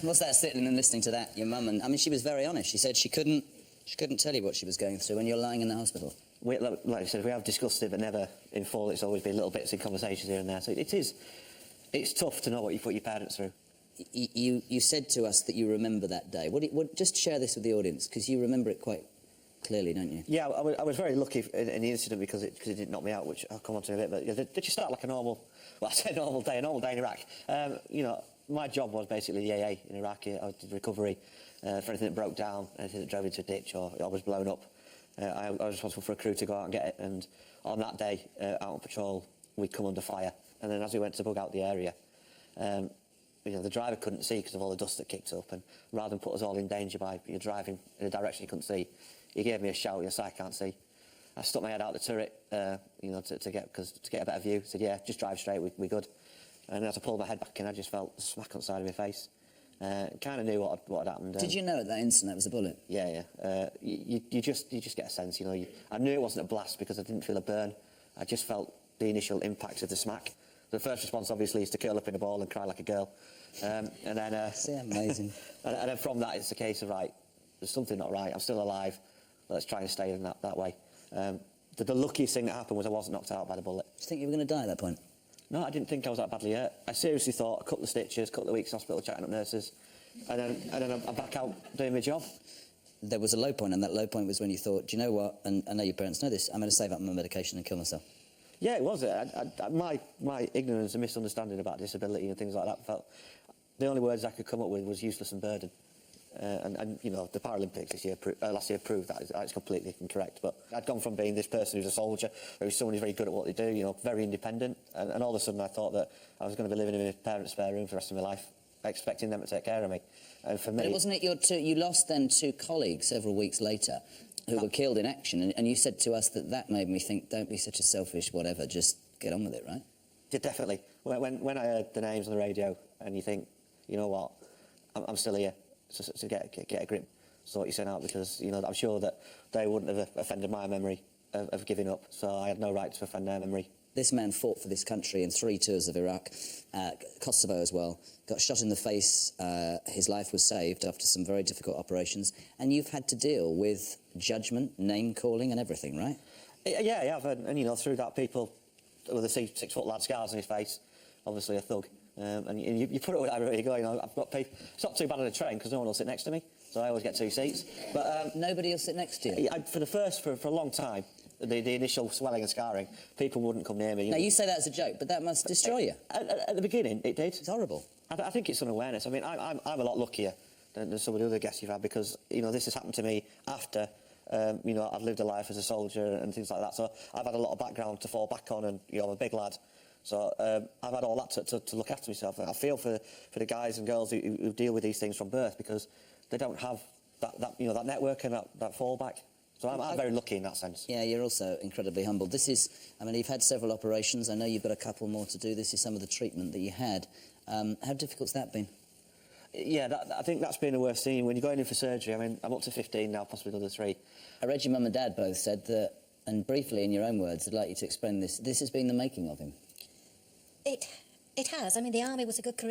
What's that sitting and listening to that, your mum? And I mean, she was very honest. She said she couldn't tell you what she was going through when you're lying in the hospital. Like I said, we have discussed it, but never in full. It's always been little bits in conversations here and there. So it's tough to know what you put your parents through. You said to us that you remember that day. Just share this with the audience, because you remember it quite clearly, don't you? Yeah, I was very lucky in the incident because it didn't knock me out, which I'll come on to in a bit. But they just start like a normal day in Iraq. You know, my job was basically the AA in Iraq. I did recovery for anything that broke down, anything that drove into a ditch or I was blown up. I was responsible for a crew to go out and get it. And on that day, out on patrol, we'd come under fire. And then as we went to bug out the area, you know, the driver couldn't see because of all the dust that kicked up, and rather than put us all in danger by driving in a direction he couldn't see, he gave me a shout. Yes, I can't see. I stuck my head out the turret, you know, to get a better view. Said, yeah, just drive straight, we're good. And as I pulled my head back in, I just felt a smack on the side of my face. Kind of knew what had happened. Did you know at that instant that was a bullet? Yeah. You just get a sense, you know. I knew it wasn't a blast because I didn't feel a burn. I just felt the initial impact of the smack. The first response, obviously, is to curl up in a ball and cry like a girl. And then... amazing. and then from that, it's a case of, right, there's something not right. I'm still alive. Let's try and stay in that way. The luckiest thing that happened was I wasn't knocked out by the bullet. Did you think you were going to die at that point? No, I didn't think I was that badly hurt. I seriously thought a couple of stitches, a couple of weeks in hospital chatting up nurses, and then I'm back out doing my job. There was a low point, and that low point was when you thought, do you know what, and I know your parents know this, I'm going to save up my medication and kill myself. Yeah, it was. My ignorance and misunderstanding about disability and things like that felt... The only words I could come up with was useless and burden. And you know, the Paralympics last year proved that it's completely incorrect. But I'd gone from being this person who's a soldier, who's someone who's very good at what they do, you know, very independent, and all of a sudden I thought that I was going to be living in my parents' spare room for the rest of my life, expecting them to take care of me. And for me... But wasn't it you lost then two colleagues several weeks later who were killed in action, and you said to us that made me think, don't be such a selfish whatever, just get on with it, right? Yeah, definitely. When I heard the names on the radio and you think, you know what, I'm still here, so get a grip, sort yourself out, because, you know, I'm sure that they wouldn't have offended my memory of giving up, so I had no right to offend their memory. This man fought for this country in 3 tours of Iraq, Kosovo as well, got shot in the face, his life was saved after some very difficult operations, and you've had to deal with judgment, name-calling and everything, right? Yeah, I have, and you know, through that, people with a 6-foot lad scars on his face, obviously a thug, and you put it wherever you go, you know, I've got people... It's not too bad on a train, because no one will sit next to me, so I always get 2 seats, but... Nobody will sit next to you? For a long time, the initial swelling and scarring, people wouldn't come near me. Now, you say that as a joke, but that must destroy you. At the beginning, it did. It's horrible. I think it's unawareness. I mean, I'm a lot luckier than some of the other guests you've had, because, you know, this has happened to me after, you know, I've lived a life as a soldier and things like that, so I've had a lot of background to fall back on, and, you know, I'm a big lad. So I've had all that to look after myself. And I feel for the guys and girls who deal with these things from birth, because they don't have that you know, that network and that fallback. So I'm very lucky in that sense. Yeah, you're also incredibly humble. This is, I mean, you've had several operations. I know you've got a couple more to do. This is some of the treatment that you had. How difficult's that been? Yeah, I think that's been the worst thing. When you're going in for surgery, I mean, I'm up to 15 now, possibly another 3. I read your mum and dad both said that, and briefly in your own words, I'd like you to explain this. This has been the making of him. It has. I mean, the army was a good career